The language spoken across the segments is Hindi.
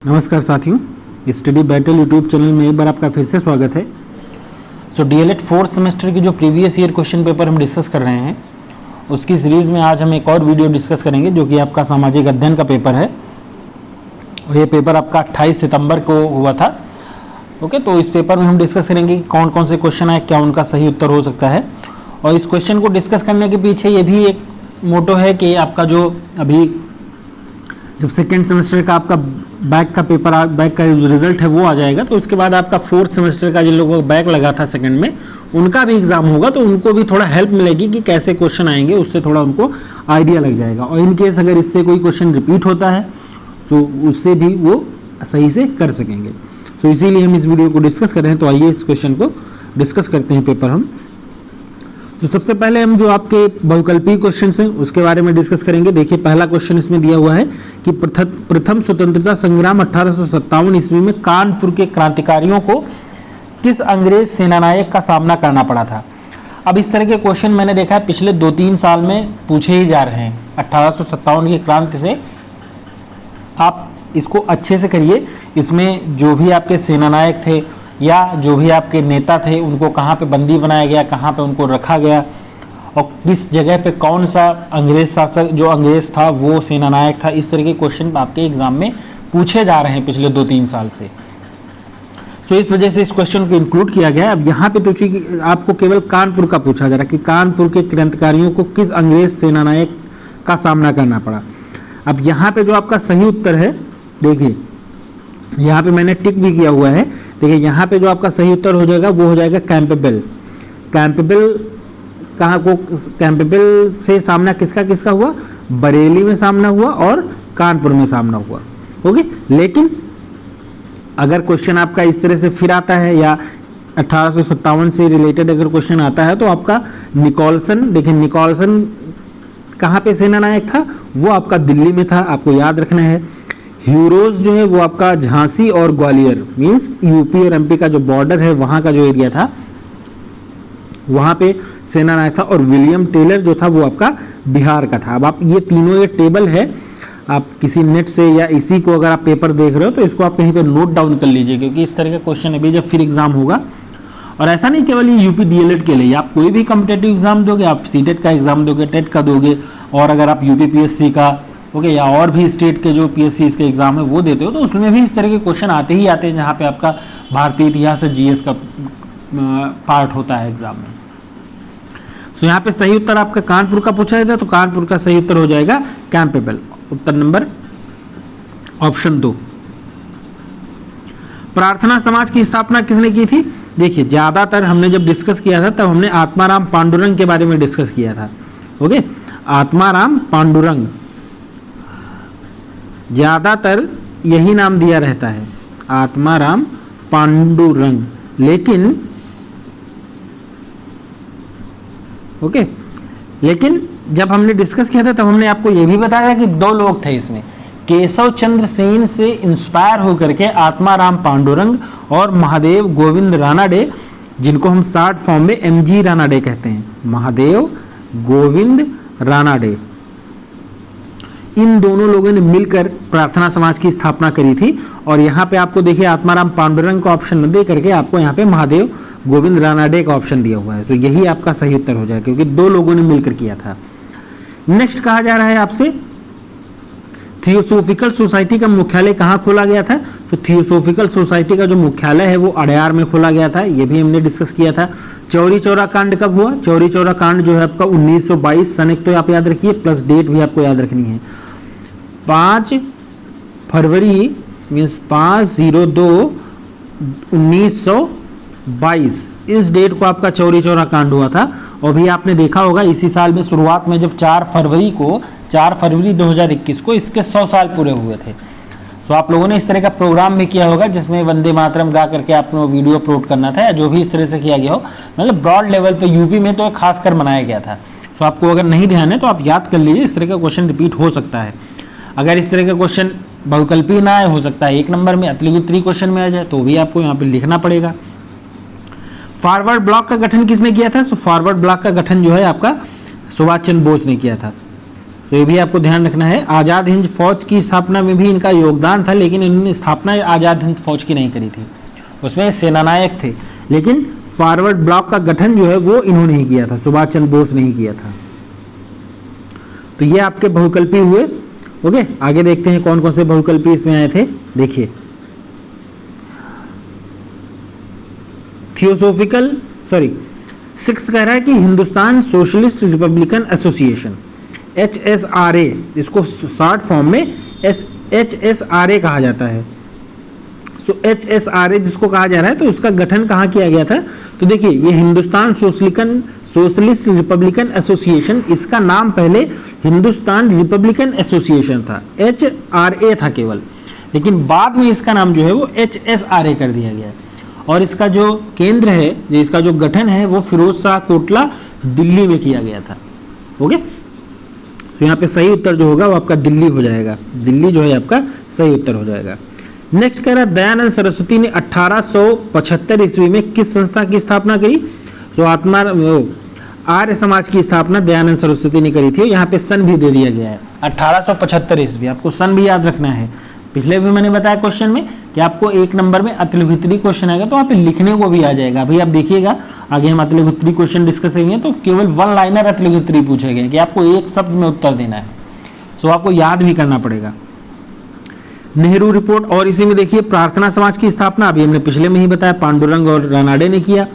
नमस्कार साथियों, स्टडी बैटल यूट्यूब चैनल में एक बार आपका फिर से स्वागत है। डीएलएड फोर्थ सेमेस्टर की जो प्रीवियस ईयर क्वेश्चन पेपर हम डिस्कस कर रहे हैं उसकी सीरीज़ में आज हम एक और वीडियो डिस्कस करेंगे जो कि आपका सामाजिक अध्ययन का पेपर है। और ये पेपर आपका 28 सितंबर को हुआ था। ओके, तो इस पेपर में हम डिस्कस करेंगे कि कौन कौन से क्वेश्चन आए, क्या उनका सही उत्तर हो सकता है। और इस क्वेश्चन को डिस्कस करने के पीछे ये भी एक मोटो है कि आपका जो अभी जब सेकेंड सेमेस्टर का आपका बैक का पेपर बैक का रिजल्ट है वो आ जाएगा, तो उसके बाद आपका फोर्थ सेमेस्टर का जिन लोगों को बैक लगा था सेकंड में उनका भी एग्जाम होगा, तो उनको भी थोड़ा हेल्प मिलेगी कि कैसे क्वेश्चन आएंगे, उससे थोड़ा उनको आइडिया लग जाएगा। और इन केस अगर इससे कोई क्वेश्चन रिपीट होता है तो उससे भी वो सही से कर सकेंगे। तो इसीलिए हम इस वीडियो को डिस्कस कर रहे हैं। तो आइए इस क्वेश्चन को डिस्कस करते हैं पेपर हम। तो सबसे पहले हम जो आपके बहुकल्पीय क्वेश्चंस हैं उसके बारे में डिस्कस करेंगे। देखिए, पहला क्वेश्चन इसमें दिया हुआ है कि प्रथम स्वतंत्रता संग्राम 1857 ईस्वी में कानपुर के क्रांतिकारियों को किस अंग्रेज सेनानायक का सामना करना पड़ा था। अब इस तरह के क्वेश्चन मैंने देखा है पिछले 2-3 साल में पूछे ही जा रहे हैं। 1857 की क्रांति से आप इसको अच्छे से करिए। इसमें जो भी आपके सेनानायक थे या जो भी आपके नेता थे उनको कहाँ पे बंदी बनाया गया, कहाँ पे उनको रखा गया और किस जगह पे कौन सा अंग्रेज शासक जो अंग्रेज था वो सेनानायक था, इस तरह के क्वेश्चन आपके एग्जाम में पूछे जा रहे हैं पिछले 2-3 साल से। तो इस वजह से इस क्वेश्चन को इंक्लूड किया गया है। अब यहाँ पे तो चूंकि आपको केवल कानपुर का पूछा जा रहा है कि कानपुर के क्रांतिकारियों को किस अंग्रेज सेनानायक का सामना करना पड़ा। अब यहाँ पे जो आपका सही उत्तर है, देखिए यहाँ पे मैंने टिक भी किया हुआ है। देखिए यहाँ पे जो आपका सही उत्तर हो जाएगा वो हो जाएगा कैंपेबल। कैंपेबल कहाँ को, कैंपेबल से सामना किसका किसका हुआ, बरेली में सामना हुआ और कानपुर में सामना हुआ। ओके, लेकिन अगर क्वेश्चन आपका इस तरह से फिर आता है या 1857 से रिलेटेड अगर क्वेश्चन आता है तो आपका निकोलसन, देखिए निकोलसन कहाँ पे सेनानायक था, वो आपका दिल्ली में था, आपको याद रखना है। ह्यूरोज जो है वो आपका झांसी और ग्वालियर मींस यूपी और एमपी का जो बॉर्डर है वहाँ का जो एरिया था वहाँ पे सेनानायक था। और विलियम टेलर जो था वो आपका बिहार का था। अब आप ये तीनों ये टेबल है, आप किसी नेट से या इसी को अगर आप पेपर देख रहे हो तो इसको आप कहीं पे नोट डाउन कर लीजिए, क्योंकि इस तरह का क्वेश्चन अभी जब फिर एग्जाम होगा, और ऐसा नहीं केवल ये यूपी डीएलएड के लिए, आप कोई भी कॉम्पिटेटिव एग्जाम दोगे, आप सीटेट का एग्जाम दोगे, टेट का दोगे, और अगर आप यूपी पीएससी का ओके या और भी स्टेट के जो पीएससी के एग्जाम है वो देते हो तो उसमें भी इस तरह के क्वेश्चन आते ही आते हैं जहाँ पे आपका भारतीय इतिहास से जीएस का पार्ट होता है एग्जाम में। सो यहाँ पे सही उत्तर आपका कानपुर का पूछा जाता है, तो कानपुर का सही उत्तर हो जाएगा कैंपेबल, उत्तर नंबर ऑप्शन 2। प्रार्थना समाज की स्थापना किसने की थी। देखिए, ज्यादातर हमने जब डिस्कस किया था तब हमने आत्माराम पांडुरंग के बारे में डिस्कस किया था। ओके, आत्माराम पांडुरंग, ज्यादातर यही नाम दिया रहता है, आत्माराम पांडुरंग। लेकिन ओके, लेकिन जब हमने डिस्कस किया था तब हमने आपको यह भी बताया कि 2 लोग थे इसमें, केशव चंद्र सेन से इंस्पायर होकर के आत्माराम पांडुरंग और महादेव गोविंद रानाडे, जिनको हम शॉर्ट फॉर्म में एमजी रानाडे कहते हैं, महादेव गोविंद रानाडे, इन दोनों लोगों ने मिलकर प्रार्थना समाज की स्थापना करी थी। और यहाँ पे आपको देखिए आत्माराम पांडुरंग का ऑप्शन न दे करके आपको यहाँ पे महादेव गोविंद रानाडे का ऑप्शन दिया हुआ है। तो यही आपका सही उत्तर हो जाएगा क्योंकि 2 लोगों ने मिलकर किया था। नेक्स्ट कहा जा रहा है आपसे थियोसोफिकल सोसाइटी का मुख्यालय कहाँ खोला गया था। तो थियोसोफिकल सोसाइटी का जो मुख्यालय है वो अड़यार में खोला गया था, ये भी हमने डिस्कस किया था। चौरी चौरा कांड कब हुआ। चौरी चौरा कांड जो है आपका 1922 सन, एक तो आप याद रखिए प्लस डेट भी आपको याद रखनी है, 5 फरवरी मीन्स 5/02/1922 इस डेट को आपका चौरी चौरा कांड हुआ था। और भी आपने देखा होगा इसी साल में शुरुआत में जब 4 फरवरी 2021 को इसके 100 साल पूरे हुए थे। तो आप लोगों ने इस तरह का प्रोग्राम भी किया होगा जिसमें वंदे मातरम गा करके आपने वीडियो अपलोड करना था, या जो भी इस तरह से किया गया हो, मतलब ब्रॉड लेवल पे यूपी में तो खासकर मनाया गया था। तो आपको अगर नहीं ध्यान है तो आप याद कर लीजिए, इस तरह का क्वेश्चन रिपीट हो सकता है। अगर इस तरह का क्वेश्चन बहुकल्पीय ना आए, हो सकता है 1 नंबर में अतली उत्तरी क्वेश्चन में आ जाए, तो भी आपको यहाँ पे लिखना पड़ेगा। फॉरवर्ड ब्लॉक का गठन किसने किया था। सो फॉरवर्ड ब्लॉक का गठन जो है आपका सुभाष चंद्र बोस ने किया था। तो ये भी आपको ध्यान रखना है। आज़ाद हिंद फौज की स्थापना में भी इनका योगदान था, लेकिन इन्होंने स्थापना आज़ाद हिंद फौज की नहीं करी थी, उसमें सेनानायक थे, लेकिन फॉरवर्ड ब्लॉक का गठन जो है वो इन्होंने ही किया था, सुभाष चंद्र बोस ने ही किया था। तो ये आपके बहुकल्पी हुए। ओके, आगे देखते हैं कौन कौन से बहुकल्पी इसमें आए थे। देखिए, थियोसोफिकल सिक्स्थ कह रहा है कि Hindustan socialist Republican association, HSRA, इसको शॉर्ट फॉर्म में HSRA कहा जाता है। सो HSRA जिसको कहा जा रहा है, तो उसका गठन कहाँ किया गया था? तो देखिए, ये हिंदुस्तान सोशलिस्ट रिपब्लिकन एसोसिएशन, इसका नाम पहले हिंदुस्तान रिपब्लिकन एसोसिएशन था, HRA था केवल, लेकिन बाद में इसका नाम जो है वो HSRA कर दिया गया। और इसका जो केंद्र है, इसका जो गठन है, वो फिरोज शाह कोटला दिल्ली में किया गया था। ओके, तो यहाँ पे सही उत्तर जो होगा वो आपका दिल्ली हो जाएगा। दिल्ली जो है आपका सही उत्तर हो जाएगा। नेक्स्ट कह रहा है दयानंद सरस्वती ने 1875 ईस्वी में किस संस्था की स्थापना करी? तो आर्य समाज की स्थापना दयानंद सरस्वती ने करी थी। यहाँ पे सन भी दे दिया गया है 1875 ईस्वी, आपको सन भी याद रखना है। पिछले भी मैंने बताया क्वेश्चन में कि आपको एक नंबर में अतिलिखित्री क्वेश्चन आएगा, तो वहाँ पे लिखने को भी आ जाएगा। अभी आप देखिएगा, आगे हम अतिलिखित्री क्वेश्चन डिस्कस करेंगे, तो केवल वन लाइनर अतिलिखित्री पूछे गए कि आपको एक शब्द में उत्तर देना है, तो आपको याद भी करना पड़ेगा। नेहरू रिपोर्ट, और इसी में देखिए प्रार्थना समाज की स्थापना, अभी हमने पिछले में ही बताया, पांडुरंग और रानाडे ने किया।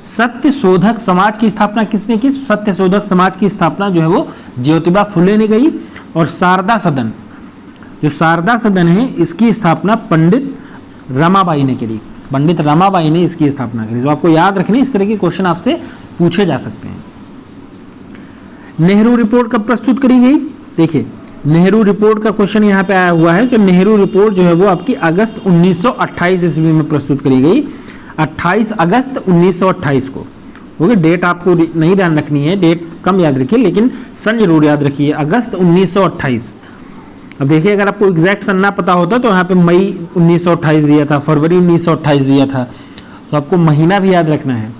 सत्य शोधक समाज की स्थापना किसने की? सत्य शोधक समाज की स्थापना जो है वो ज्योतिबा फुले ने करी। और शारदा सदन, जो शारदा सदन है, इसकी स्थापना पंडित रमाबाई ने करी। पंडित रमाबाई ने इसकी स्थापना करी। तो आपको याद रखने, इस तरह के क्वेश्चन आपसे पूछे जा सकते हैं। नेहरू रिपोर्ट कब प्रस्तुत करी गई? देखिए, नेहरू रिपोर्ट का क्वेश्चन यहाँ पे आया हुआ है। जो नेहरू रिपोर्ट जो है वो आपकी अगस्त 1928 ईस्वी में प्रस्तुत करी गई, 28 अगस्त 1928 को। ओके, डेट आपको नहीं ध्यान रखनी है, डेट कम याद रखिए, लेकिन सन जरूर याद रखिए, अगस्त 1928। अब देखिए, अगर आपको एग्जैक्ट सन ना पता होता तो यहाँ पे मई 1928 दिया था, फरवरी 1928 दिया था, तो आपको महीना भी याद रखना है।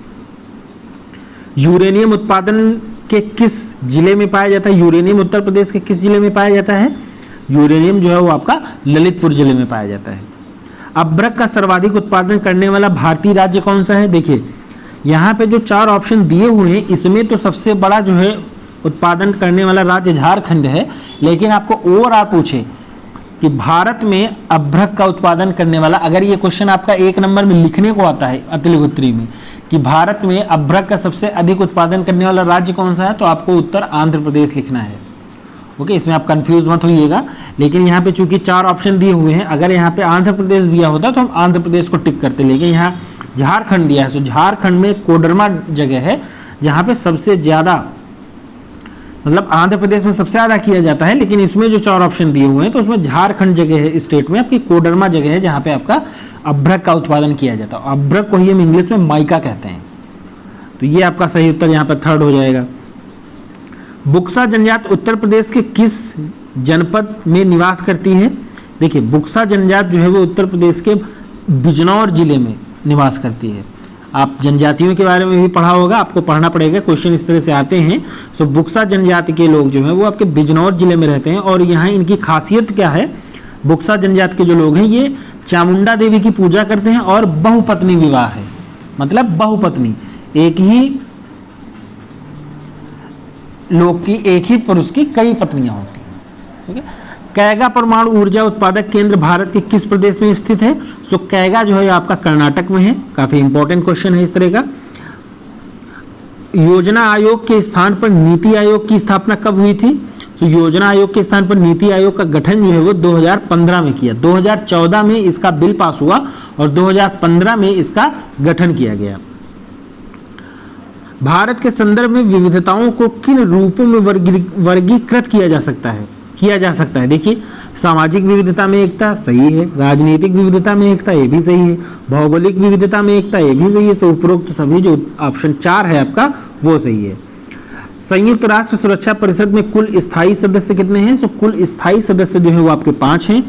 यूरेनियम उत्पादन के किस जिले में पाया जाता है? यूरेनियम उत्तर प्रदेश के किस जिले में पाया जाता है? यूरेनियम जो है वो आपका ललितपुर जिले में पाया जाता है। अभ्रक का सर्वाधिक उत्पादन करने वाला भारतीय राज्य कौन सा है? देखिए, यहाँ पे जो 4 ऑप्शन दिए हुए हैं, इसमें तो सबसे बड़ा जो है उत्पादन करने वाला राज्य झारखंड है, लेकिन आपको ओवरऑल पूछे कि भारत में अभ्रक का उत्पादन करने वाला, अगर ये क्वेश्चन आपका एक नंबर में लिखने को आता है अतिलिखित्री में कि भारत में अभ्रक का सबसे अधिक उत्पादन करने वाला राज्य कौन सा है, तो आपको उत्तर आंध्र प्रदेश लिखना है। ओके, इसमें आप कंफ्यूज मत होइएगा, लेकिन यहाँ पे चूंकि 4 ऑप्शन दिए हुए हैं, अगर यहाँ पे आंध्र प्रदेश दिया होता तो हम आंध्र प्रदेश को टिक करते, लेकिन यहाँ झारखंड दिया है। तो झारखंड में कोडरमा जगह है जहाँ पे सबसे ज़्यादा, मतलब आंध्र प्रदेश में सबसे ज़्यादा किया जाता है, लेकिन इसमें जो 4 ऑप्शन दिए हुए हैं तो उसमें झारखंड जगह है, स्टेट में आपकी कोडरमा जगह है जहाँ पे आपका अभ्रक का उत्पादन किया जाता है। अभ्रक को ही हम इंग्लिश में माइका कहते हैं। तो ये आपका सही उत्तर यहाँ पर थर्ड हो जाएगा। बुक्सा जनजाति उत्तर प्रदेश के किस जनपद में निवास करती है? देखिए, बुक्सा जनजाति जो है वो उत्तर प्रदेश के बिजनौर जिले में निवास करती है। आप जनजातियों के बारे में भी पढ़ा होगा, आपको पढ़ना पड़ेगा, क्वेश्चन इस तरह से आते हैं। सो बुक्सा जनजाति के लोग जो हैं वो आपके बिजनौर जिले में रहते हैं। और यहाँ इनकी खासियत क्या है? बुक्सा जनजाति के जो लोग हैं ये चामुंडा देवी की पूजा करते हैं और बहुपत्नी विवाह है, मतलब बहुपत्नी, एक ही लोग की, एक ही पुरुष की कई पत्नियां होती हैं। ठीक है। कैगा परमाणु ऊर्जा उत्पादक केंद्र भारत के किस प्रदेश में स्थित है? सो कैगा जो है आपका कर्नाटक में है। काफी इंपॉर्टेंट क्वेश्चन है इस तरह का। योजना आयोग के स्थान पर नीति आयोग की स्थापना कब हुई थी? तो योजना आयोग के स्थान पर नीति आयोग का गठन जो है वो 2015 में किया। 2014 में इसका बिल पास हुआ और 2015 में इसका गठन किया गया। भारत के संदर्भ में विविधताओं को किन रूपों में वर्गीकृत किया जा सकता है? देखिए, सामाजिक विविधता में एकता सही है, राजनीतिक विविधता में एकता ये भी सही है, भौगोलिक विविधता में एकता ये भी सही है। तो उपरोक्त सभी जो ऑप्शन 4 है आपका वो सही है। संयुक्त राष्ट्र सुरक्षा परिषद में कुल स्थायी सदस्य कितने हैं? तो कुल स्थायी सदस्य जो है वो आपके 5 हैं।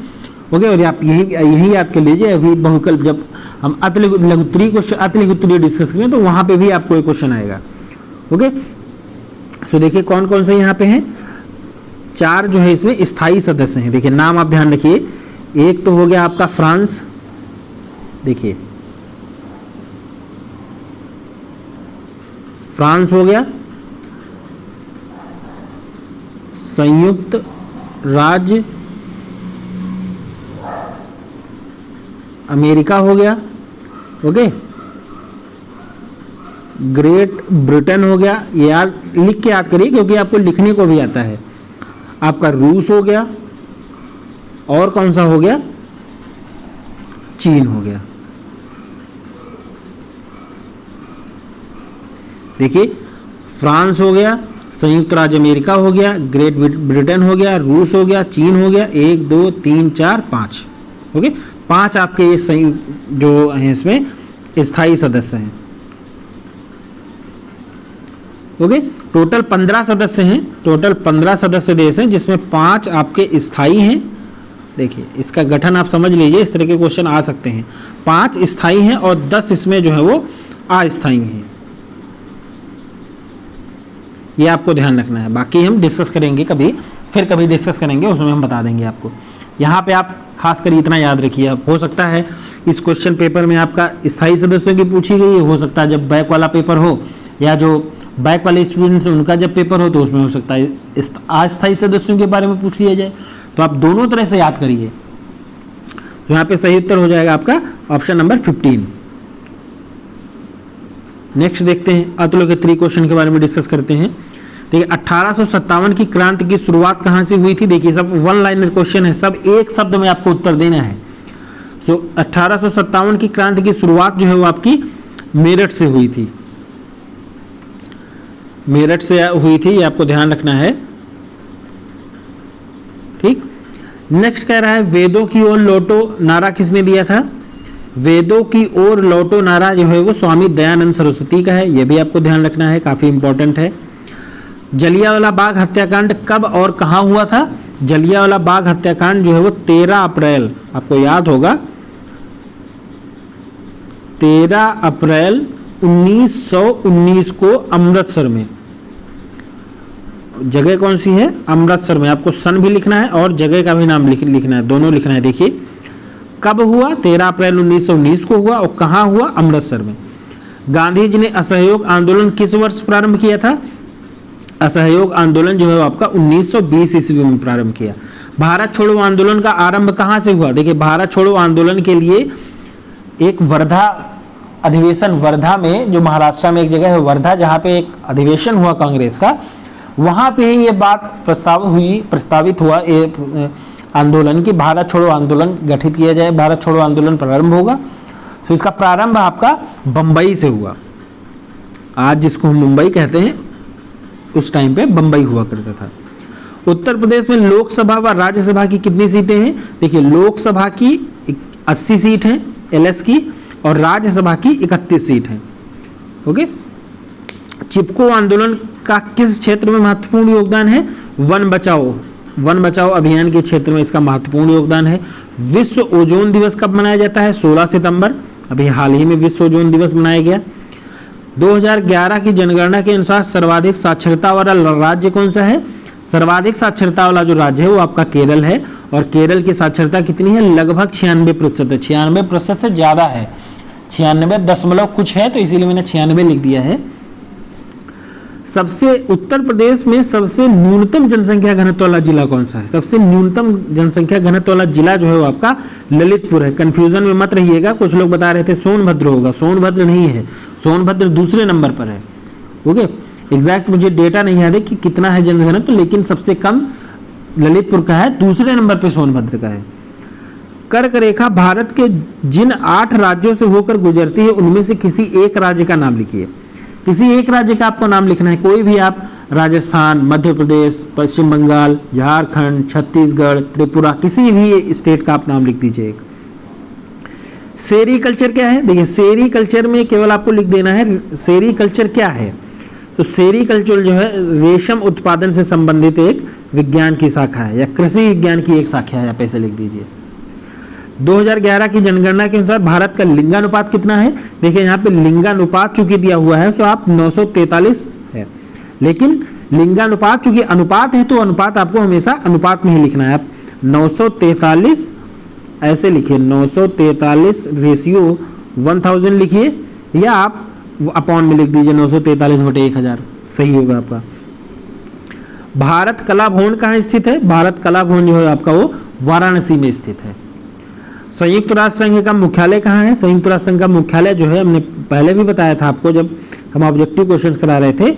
ओके, और आप यही याद कर लीजिए, अभी बहुकल्प जब हम अतिलिखित्री डिस्कस करें तो वहां पे भी आपको एक क्वेश्चन आएगा। ओके, सो देखिए कौन कौन से यहाँ पे हैं। 4 जो है इसमें स्थायी सदस्य हैं। देखिए नाम आप ध्यान रखिए, एक तो हो गया आपका फ्रांस, देखिए फ्रांस हो गया, संयुक्त राज्य अमेरिका हो गया, ओके, ग्रेट ब्रिटेन हो गया, ये याद लिख के याद करिए क्योंकि आपको लिखने को भी आता है। आपका रूस हो गया, और कौन सा हो गया, चीन हो गया। देखिए फ्रांस हो गया, संयुक्त राज्य अमेरिका हो गया, ग्रेट ब्रिटेन हो गया, रूस हो गया, चीन हो गया, 1 2 3 4 5, ओके, 5 आपके ये संयुक्त जो हैं इसमें स्थायी सदस्य हैं, ओके। टोटल 15 सदस्य हैं, टोटल 15 सदस्य देश हैं जिसमें 5 आपके स्थायी हैं। देखिए इसका गठन आप समझ लीजिए, इस तरह के क्वेश्चन आ सकते हैं। 5 स्थायी हैं और 10 इसमें जो है वो अस्थायी हैं, ये आपको ध्यान रखना है। बाकी हम डिस्कस करेंगे कभी, फिर कभी डिस्कस करेंगे, उसमें हम बता देंगे आपको। यहाँ पे आप खास कर इतना याद रखिए, हो सकता है इस क्वेश्चन पेपर में आपका स्थायी सदस्यों की पूछी गई है, हो सकता है जब बैक वाला पेपर हो या जो बैक वाले स्टूडेंट्स उनका जब पेपर हो तो उसमें हो सकता है अस्थायी सदस्यों के बारे में पूछ लिया जाए। तो आप दोनों तरह से याद करिए। तो यहाँ पे सही उत्तर हो जाएगा आपका ऑप्शन नंबर 15। नेक्स्ट देखते हैं अतुल के 3 क्वेश्चन के बारे में डिस्कस करते हैं। देखिए 1857 की क्रांति की शुरुआत कहाँ से हुई थी? देखिए सब 1 लाइनर क्वेश्चन है, सब एक शब्द में आपको उत्तर देना है। 1857 की क्रांति की शुरुआत जो है वो आपकी मेरठ से हुई थी, मेरठ से हुई थी, ये आपको ध्यान रखना है, ठीक। नेक्स्ट कह रहा है वेदों की ओर लौटो नारा किसने दिया था? वेदों की ओर लौटो नारा जो है वो स्वामी दयानंद सरस्वती का है, ये भी आपको ध्यान रखना है, काफी इंपॉर्टेंट है। जलियांवाला बाग हत्याकांड कब और कहां हुआ था? जलियांवाला बाग हत्याकांड जो है वो 13 अप्रैल, आपको याद होगा 13 अप्रैल 1919 को अमृतसर में। जगह कौन सी है? अमृतसर में। आपको सन भी लिखना है और जगह का भी नाम लिखना है, दोनों लिखना है। देखिए कब हुआ? 13 अप्रैल 1919 को हुआ, और कहाँ हुआ? अमृतसर में। गांधी जी ने असहयोग आंदोलन किस वर्ष प्रारंभ किया था? असहयोग आंदोलन जो है आपका 1920 ईस्वी में प्रारंभ किया। भारत छोड़ो आंदोलन का आरंभ कहाँ से हुआ? देखिए भारत छोड़ो आंदोलन के लिए एक वर्धा अधिवेशन, वर्धा में जो महाराष्ट्र में एक जगह है वर्धा, जहाँ पे एक अधिवेशन हुआ कांग्रेस का, वहाँ पे ही ये बात प्रस्तावित हुआ ये आंदोलन की भारत छोड़ो आंदोलन गठित किया जाए, भारत छोड़ो आंदोलन प्रारंभ होगा। तो इसका प्रारंभ आपका बम्बई से हुआ। आज जिसको हम मुंबई कहते हैं उस टाइम पे बम्बई हुआ करता था। उत्तर प्रदेश में लोकसभा व राज्यसभा की कितनी सीटें हैं? देखिए लोकसभा की 80 सीट हैं एलएस की, और राज्यसभा की 31 सीट हैं, ओके। चिपको आंदोलन का किस क्षेत्र में महत्वपूर्ण योगदान है? वन बचाओ अभियान के क्षेत्र में इसका महत्वपूर्ण योगदान है। विश्व ओजोन दिवस कब मनाया जाता है? 16 सितंबर, अभी हाल ही में विश्व ओजोन दिवस मनाया गया। 2011 की जनगणना के अनुसार सर्वाधिक साक्षरता वाला राज्य कौन सा है? सर्वाधिक साक्षरता वाला जो राज्य है वो आपका केरल है, और केरल की साक्षरता कितनी है? लगभग 96% है, 96% से ज्यादा है, 96 दशमलव कुछ है, तो इसीलिए मैंने 96 लिख दिया है। सबसे उत्तर प्रदेश में सबसे न्यूनतम जनसंख्या घनत्व वाला जिला कौन सा है? सबसे न्यूनतम जनसंख्या घनत्व वाला जिला जो है वो आपका ललितपुर है। कंफ्यूजन में मत रहिएगा, कुछ लोग बता रहे थे सोनभद्र होगा, सोनभद्र नहीं है, सोनभद्र दूसरे नंबर पर है, ओके। एग्जैक्ट मुझे डेटा नहीं याद है कि कितना है जनघनत्व, लेकिन सबसे कम ललितपुर का है, दूसरे नंबर पे सोनभद्र का है। कर्क रेखा भारत के जिन 8 राज्यों से होकर गुजरती है उनमें से किसी एक राज्य का नाम लिखिए। किसी एक राज्य का आपको नाम लिखना है, कोई भी आप, राजस्थान, मध्य प्रदेश, पश्चिम बंगाल, झारखंड, छत्तीसगढ़, त्रिपुरा, किसी भी स्टेट का आप नाम लिख दीजिए। सेरीकल्चर क्या है? देखिए सेरीकल्चर में केवल आपको लिख देना है सेरीकल्चर क्या है। तो सेरीकल्चर जो है रेशम उत्पादन से संबंधित एक विज्ञान की शाखा है, या कृषि विज्ञान की एक शाखा है, आप ऐसे लिख दीजिए। 2011 की जनगणना के अनुसार भारत का लिंगानुपात कितना है? देखिए यहाँ पे लिंगानुपात चूंकि दिया हुआ है तो आप 943 है, लेकिन लिंगानुपात, चूंकि अनुपात है तो अनुपात आपको हमेशा अनुपात में ही लिखना है। आप 943 ऐसे लिखिए, 943 रेशियो 1000 लिखिए, या आप अपॉन में लिख दीजिए 943/1000, सही होगा आपका। भारत कला भवन कहाँ स्थित है? भारत कला भवन जो है आपका वो वाराणसी में स्थित है। संयुक्त राष्ट्र संघ का मुख्यालय कहाँ है? संयुक्त राष्ट्र संघ का मुख्यालय जो है, हमने पहले भी बताया था आपको जब हम ऑब्जेक्टिव क्वेश्चंस करा रहे थे,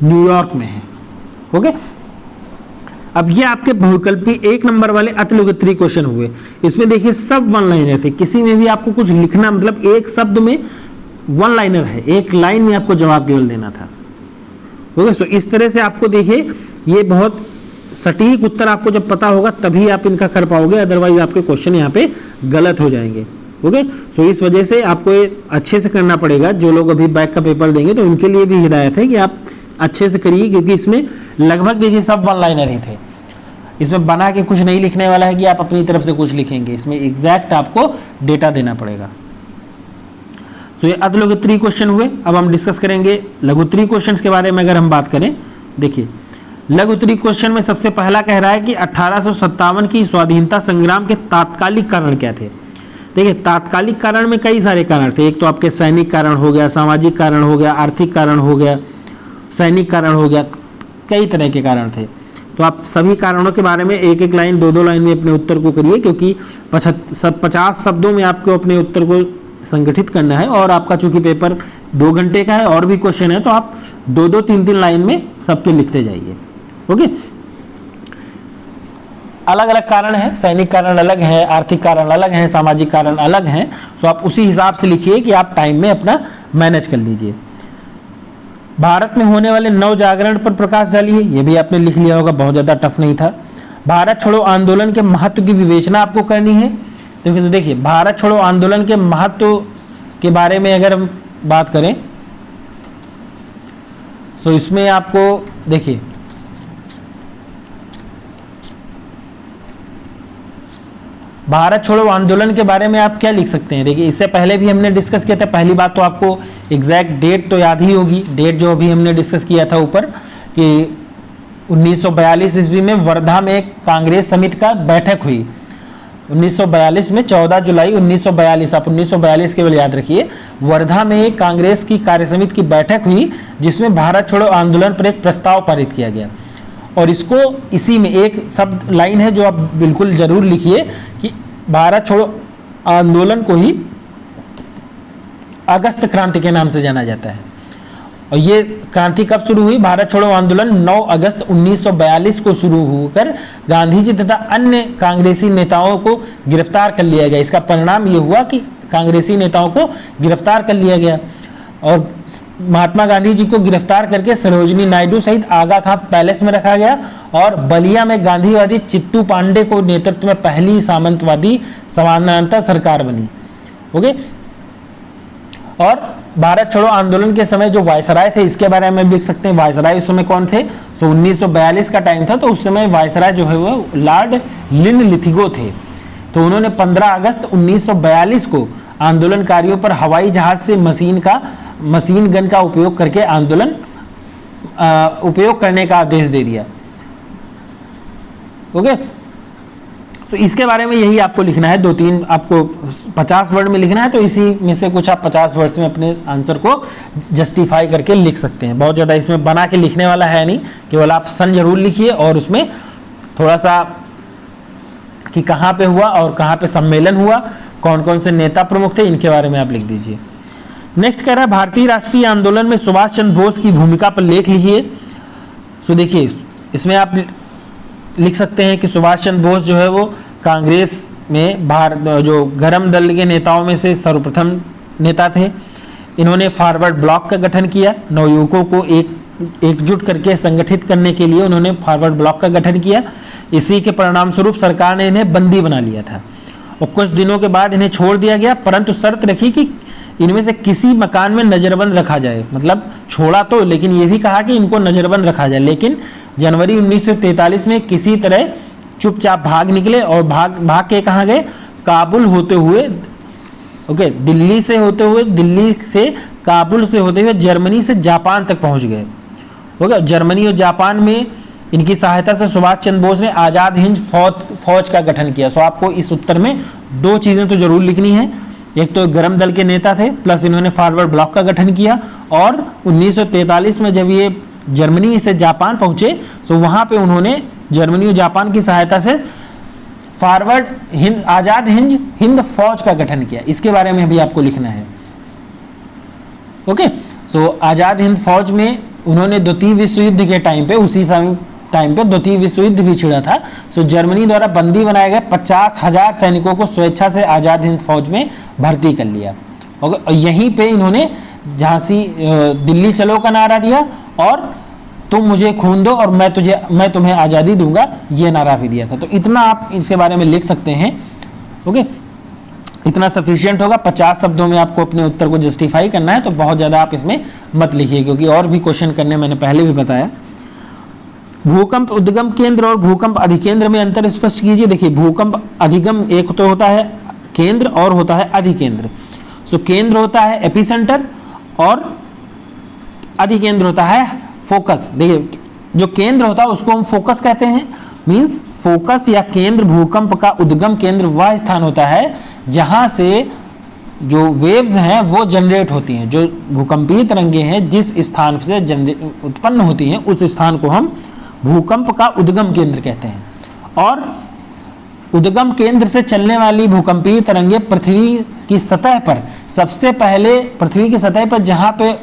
न्यूयॉर्क में है। ओके, अब ये आपके बहुविकल्पी 1 नंबर वाले अतिलोकप्रिय क्वेश्चन हुए। इसमें देखिए सब वन लाइनर थे, किसी में भी आपको कुछ लिखना, मतलब एक शब्द में वन लाइनर है, एक लाइन में आपको जवाब केवल देना था। ओके, सो इस तरह से आपको देखिए ये बहुत सटीक उत्तर आपको जब पता होगा तभी आप इनका कर पाओगे, अदरवाइज आपके क्वेश्चन यहाँ पे गलत हो जाएंगे। ओके, सो इस वजह से आपको ये अच्छे से करना पड़ेगा। जो लोग अभी बैक का पेपर देंगे तो उनके लिए भी हिदायत है कि आप अच्छे से करिए, क्योंकि इसमें लगभग देखिए सब वन लाइनर ही थे। इसमें बना के कुछ नहीं लिखने वाला है कि आप अपनी तरफ से कुछ लिखेंगे, इसमें एग्जैक्ट आपको डेटा देना पड़ेगा। तो ये अतिलोकप्रिय क्वेश्चन हुए। अब हम डिस्कस करेंगे लघुत्तरीय क्वेश्चंस के बारे में। अगर हम बात करें, देखिए लघुत्तरीय क्वेश्चन में सबसे पहला कह रहा है कि 1857 की स्वाधीनता संग्राम के तात्कालिक कारण क्या थे। देखिए तात्कालिक कारण में कई सारे कारण थे। एक तो आपके सैनिक कारण हो गया, सामाजिक कारण हो गया, आर्थिक कारण हो गया, सैनिक कारण हो गया, कई तरह के कारण थे। तो आप सभी कारणों के बारे में एक एक लाइन, दो लाइन में अपने उत्तर को करिए, क्योंकि 50 शब्दों में आपको अपने उत्तर को संगठित करना है। और आपका चूंकि पेपर 2 घंटे का है और भी क्वेश्चन है, तो आप 2-2, 3-3 लाइन में सबके लिखते जाइए। ओके, अलग अलग कारण है, सैनिक कारण अलग है, आर्थिक कारण अलग है, सामाजिक कारण अलग हैं। तो आप उसी हिसाब से लिखिए कि आप टाइम में अपना मैनेज कर लीजिए। भारत में होने वाले नव जागरण पर प्रकाश डालिए, ये भी आपने लिख लिया होगा, बहुत ज़्यादा टफ नहीं था। भारत छोड़ो आंदोलन के महत्व की विवेचना आपको करनी है। तो देखिए भारत छोड़ो आंदोलन के महत्व के बारे में अगर हम बात करें तो इसमें आपको देखिए भारत छोड़ो आंदोलन के बारे में आप क्या लिख सकते हैं। देखिए इससे पहले भी हमने डिस्कस किया था। पहली बात तो आपको एग्जैक्ट डेट तो याद ही होगी, डेट जो अभी हमने डिस्कस किया था ऊपर, कि 1942 ईस्वी में वर्धा में कांग्रेस समिति का बैठक हुई। 1942 में 14 जुलाई 1942, आप 1942 केवल याद रखिए, वर्धा में एक कांग्रेस की कार्य समिति की बैठक हुई जिसमें भारत छोड़ो आंदोलन पर एक प्रस्ताव पारित किया गया। और इसको इसी में एक शब्द लाइन है जो आप बिल्कुल जरूर लिखिए कि भारत छोड़ो आंदोलन को ही अगस्त क्रांति के नाम से जाना जाता है। और ये क्रांति कब शुरू हुई? भारत छोड़ो आंदोलन 9 अगस्त 1942 को शुरू होकर गांधी जी तथा अन्य कांग्रेसी नेताओं को गिरफ्तार कर लिया गया। इसका परिणाम ये हुआ कि कांग्रेसी नेताओं को गिरफ्तार कर लिया गया और महात्मा गांधी जी को गिरफ्तार करके सरोजिनी नायडू सहित आगा खां पैलेस में रखा गया और बलिया में गांधीवादी चिट्टू पांडे को नेतृत्व में पहली सामंतवादी समानांतर सरकार बनी। ओके, और भारत छोड़ो आंदोलन के समय जो वायसराय थे इसके बारे में लिख सकते हैं। वायसराय उस समय कौन थे? तो 1942 का टाइम था, तो उस समय वायसराय जो है वो लॉर्ड लिनलिथिगो थे। तो उन्होंने 15 अगस्त 1942 को आंदोलनकारियों पर हवाई जहाज से मशीन गन का उपयोग करके उपयोग करने का आदेश दे दिया। ओके, तो इसके बारे में यही आपको लिखना है। 2-3 आपको 50 वर्ड में लिखना है, तो इसी में से कुछ आप 50 वर्ड्स में अपने आंसर को जस्टिफाई करके लिख सकते हैं। बहुत ज़्यादा इसमें बना के लिखने वाला है नहीं, केवल आप सन जरूर लिखिए और उसमें थोड़ा सा कि कहाँ पे हुआ और कहाँ पे सम्मेलन हुआ, कौन कौन से नेता प्रमुख थे, इनके बारे में आप लिख दीजिए। नेक्स्ट कह रहा है भारतीय राष्ट्रीय आंदोलन में सुभाष चंद्र बोस की भूमिका पर लेख लिखिए। सो देखिए इसमें आप लिख सकते हैं कि सुभाष चंद्र बोस जो है वो कांग्रेस में जो गरम दल के नेताओं में से सर्वप्रथम नेता थे। इन्होंने फॉरवर्ड ब्लॉक का गठन किया। नवयुवकों को एकजुट करके संगठित करने के लिए उन्होंने फॉरवर्ड ब्लॉक का गठन किया। इसी के परिणाम स्वरूप सरकार ने इन्हें बंदी बना लिया था और कुछ दिनों के बाद इन्हें छोड़ दिया गया, परंतु शर्त रखी कि इनमें से किसी मकान में नजरबंद रखा जाए। मतलब छोड़ा तो, लेकिन ये भी कहा कि इनको नजरबंद रखा जाए। लेकिन जनवरी 1943 में किसी तरह चुपचाप भाग निकले और भाग के कहाँ गए? काबुल होते हुए, ओके, दिल्ली से काबुल से होते हुए जर्मनी से जापान तक पहुंच गए। ओके, जर्मनी और जापान में इनकी सहायता से सुभाष चंद्र बोस ने आज़ाद हिंद फौज का गठन किया। सो आपको इस उत्तर में दो चीज़ें तो जरूर लिखनी है, एक तो गर्म दल के नेता थे, प्लस इन्होंने फॉरवर्ड ब्लॉक का गठन किया, और 1943 में जब ये जर्मनी से जापान पहुंचे तो वहां पे उन्होंने जर्मनी और जापान की सहायता से फॉरवर्ड हिंद आज़ाद हिंद फौज का गठन किया। इसके बारे में भी आपको लिखना है। ओके, सो आज़ाद हिंद फौज में उन्होंने द्वितीय विश्व युद्ध के टाइम पे, उसी टाइम पे द्वितीय विश्व युद्ध भी छिड़ा था। सो जर्मनी द्वारा बंदी बनाए गए 50,000 सैनिकों को स्वेच्छा से आज़ाद हिंद फौज में भर्ती कर लिया। ओके, और यहीं पे इन्होंने झांसी दिल्ली चलो का नारा दिया और तुम मुझे खून दो और मैं तुम्हें आज़ादी दूंगा, ये नारा भी दिया था। तो इतना आप इसके बारे में लिख सकते हैं। ओके, इतना सफिशिएंट होगा। 50 शब्दों में आपको अपने उत्तर को जस्टिफाई करना है, तो बहुत ज़्यादा आप इसमें मत लिखिए, क्योंकि और भी क्वेश्चन करने मैंने पहले भी बताया। भूकंप उद्गम केंद्र और भूकंप अधिकेंद्र में अंतर स्पष्ट कीजिए। देखिए, भूकंप अधिगम एक तो होता है केंद्र और होता है अधिकेंद्र। सो केंद्र होता है एपिसेंटर और अधिकेंद्र होता है फोकस। देखिए, जो केंद्र होता है उसको हम फोकस कहते हैं। मींस फोकस या केंद्र भूकंप का उद्गम केंद्र वह स्थान होता है जहां से जो वेव्स हैं वो जनरेट होती हैं, जो भूकंपीय तरंगे हैं जिस स्थान से उत्पन्न होती हैं उस स्थान को हम भूकंप का उद्गम केंद्र कहते हैं। और उद्गम केंद्र से चलने वाली भूकंपीय तरंगे पृथ्वी की सतह पर, सबसे पहले पृथ्वी की सतह पर जहां पे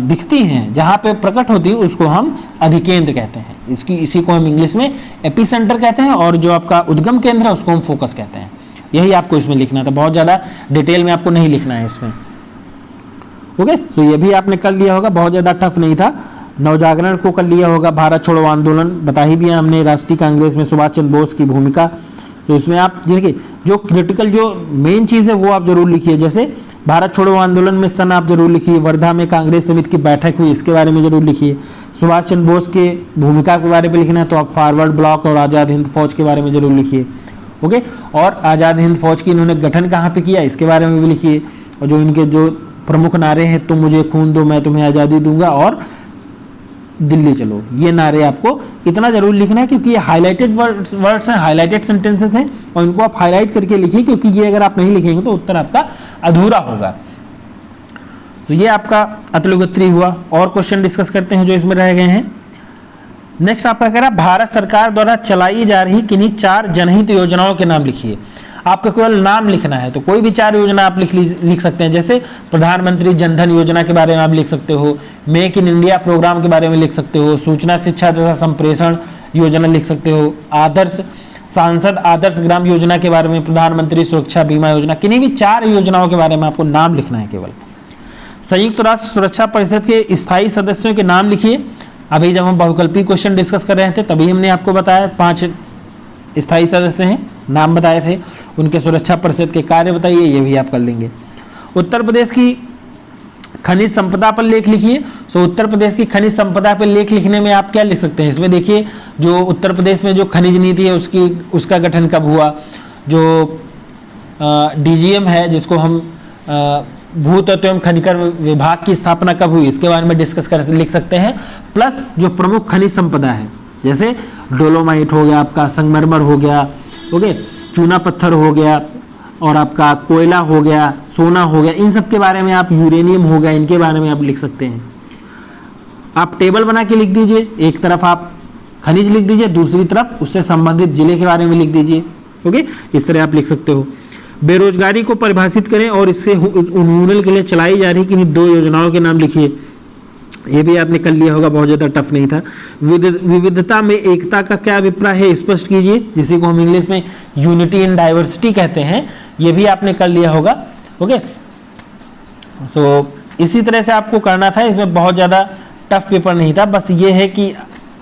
दिखती हैं, जहां पे प्रकट होती है, उसको हम अधिकेंद्र कहते हैं। इसी को हम इंग्लिश में एपिसेंटर कहते हैं, और जो आपका उद्गम केंद्र है उसको हम फोकस कहते हैं। यही आपको इसमें लिखना था, बहुत ज़्यादा डिटेल में आपको नहीं लिखना है इसमें। ओके, तो ये भी आपने कर लिया होगा, बहुत ज़्यादा टफ नहीं था। नवजागरण को कर लिया होगा, भारत छोड़ो आंदोलन बता ही दिया हमने, राष्ट्रीय कांग्रेस में सुभाष चंद्र बोस की भूमिका। तो इसमें आप देखिए, जो क्रिटिकल जो मेन चीज़ है वो आप जरूर लिखिए। जैसे भारत छोड़ो आंदोलन में सन आप जरूर लिखिए, वर्धा में कांग्रेस समिति की बैठक हुई इसके बारे में जरूर लिखिए, सुभाष चंद्र बोस के भूमिका के बारे में लिखना है तो आप फॉरवर्ड ब्लॉक और आज़ाद हिंद फौज के बारे में जरूर लिखिए। ओके, और आज़ाद हिंद फौज की इन्होंने गठन कहाँ पे किया इसके बारे में भी लिखिए, और जो इनके जो प्रमुख नारे हैं, तुम मुझे खून दो मैं तुम्हें आज़ादी दूंगा और दिल्ली चलो, ये नारे आपको इतना जरूर लिखना है, क्योंकि ये हाईलाइटेड वर्ड्स हैं, हाईलाइटेड सेंटेंसेस हैं, और इनको आप हाईलाइट करके लिखिए, क्योंकि ये अगर आप नहीं लिखेंगे तो उत्तर आपका अधूरा होगा। तो ये आपका अतुलगोत्री हुआ। और क्वेश्चन डिस्कस करते हैं जो इसमें रह गए हैं। नेक्स्ट आपका कह रहा है, भारत सरकार द्वारा चलाई जा रही किन्हीं 4 जनहित योजनाओं के नाम लिखिए। आपको केवल नाम लिखना है, तो कोई भी 4 योजना आप लिख सकते हैं। जैसे प्रधानमंत्री जनधन योजना के बारे में आप लिख सकते हो, मेक इन इंडिया प्रोग्राम के बारे में लिख सकते हो, सूचना शिक्षा तथा संप्रेषण योजना लिख सकते हो, सांसद आदर्श ग्राम योजना के बारे में, प्रधानमंत्री सुरक्षा बीमा योजना, किन्हीं भी 4 योजनाओं के बारे में आपको नाम लिखना है केवल। संयुक्त राष्ट्र सुरक्षा परिषद के स्थायी सदस्यों के नाम लिखिए। अभी जब हम बहुकल्पीय क्वेश्चन डिस्कस कर रहे थे तभी हमने आपको बताया 5 स्थायी सदस्य हैं, नाम बताए थे, उनके सुरक्षा परिषद के कार्य बताइए, ये भी आप कर लेंगे। उत्तर प्रदेश की खनिज संपदा पर लेख लिखिए। सो उत्तर प्रदेश की खनिज संपदा पर लेख लिखने में आप क्या लिख सकते हैं, इसमें देखिए जो उत्तर प्रदेश में जो खनिज नीति है उसका गठन कब हुआ, जो डीजीएम है जिसको हम भूतत्व एवं खनिकर विभाग की स्थापना कब हुई इसके बारे में डिस्कस कर लिख सकते हैं। प्लस जो प्रमुख खनिज संपदा है, जैसे डोलोमाइट हो गया, आपका संगमरमर हो गया, ओके, चूना पत्थर हो गया, और आपका कोयला हो गया, सोना हो गया, इन सब के बारे में आप, यूरेनियम हो गया, इनके बारे में आप लिख सकते हैं। आप टेबल बना के लिख दीजिए, एक तरफ आप खनिज लिख दीजिए, दूसरी तरफ उससे संबंधित जिले के बारे में लिख दीजिए। ओके, इस तरह आप लिख सकते हो। बेरोजगारी को परिभाषित करें और इससे उन्मूलन के लिए चलाई जा रही किन्हीं 2 योजनाओं के नाम लिखिए। ये भी आपने कर लिया होगा, बहुत ज़्यादा टफ नहीं था। विविधता में एकता का क्या अभिप्राय है स्पष्ट कीजिए, जिसे को हम इंग्लिश में यूनिटी इन डाइवर्सिटी कहते हैं, ये भी आपने कर लिया होगा। ओके, सो इसी तरह से आपको करना था, इसमें बहुत ज़्यादा टफ पेपर नहीं था। बस ये है कि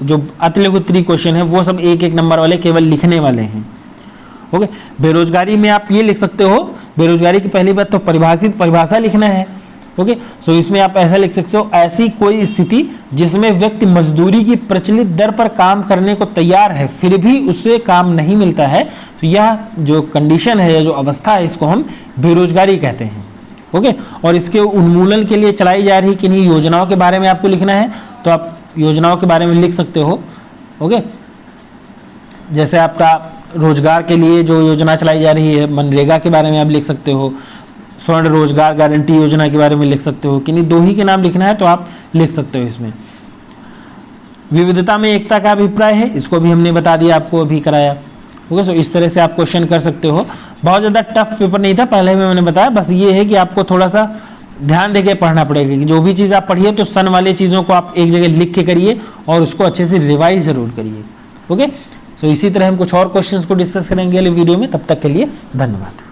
जो अतिलघुत्तरी क्वेश्चन है वो सब 1-1 नंबर वाले केवल लिखने वाले हैं। ओके, बेरोजगारी में आप ये लिख सकते हो, बेरोजगारी की पहली बात तो परिभाषा लिखना है। ओके, सो इसमें आप ऐसा लिख सकते हो, ऐसी कोई स्थिति जिसमें व्यक्ति मजदूरी की प्रचलित दर पर काम करने को तैयार है फिर भी उससे काम नहीं मिलता है, तो यह जो कंडीशन है, जो अवस्था है, इसको हम बेरोजगारी कहते हैं। ओके, और इसके उन्मूलन के लिए चलाई जा रही किन्हीं योजनाओं के बारे में आपको लिखना है। तो आप योजनाओं के बारे में लिख सकते हो। ओके, जैसे आपका रोजगार के लिए जो योजना चलाई जा रही है मनरेगा के बारे में आप लिख सकते हो, स्वर्ण रोजगार गारंटी योजना के बारे में लिख सकते हो। किन्हीं दो ही के नाम लिखना है तो आप लिख सकते हो इसमें। विविधता में एकता का अभिप्राय है, इसको भी हमने बता दिया, आपको अभी कराया। ओके, सो इस तरह से आप क्वेश्चन कर सकते हो। बहुत ज़्यादा टफ पेपर नहीं था, पहले में मैंने बताया, बस ये है कि आपको थोड़ा सा ध्यान देके पढ़ना पड़ेगा कि जो भी चीज़ आप पढ़िए तो सन वाली चीज़ों को आप एक जगह लिख के करिए और उसको अच्छे से रिवाइज जरूर करिए। ओके, सो इसी तरह हम कुछ और क्वेश्चंस को डिस्कस करेंगे अगले वीडियो में। तब तक के लिए धन्यवाद।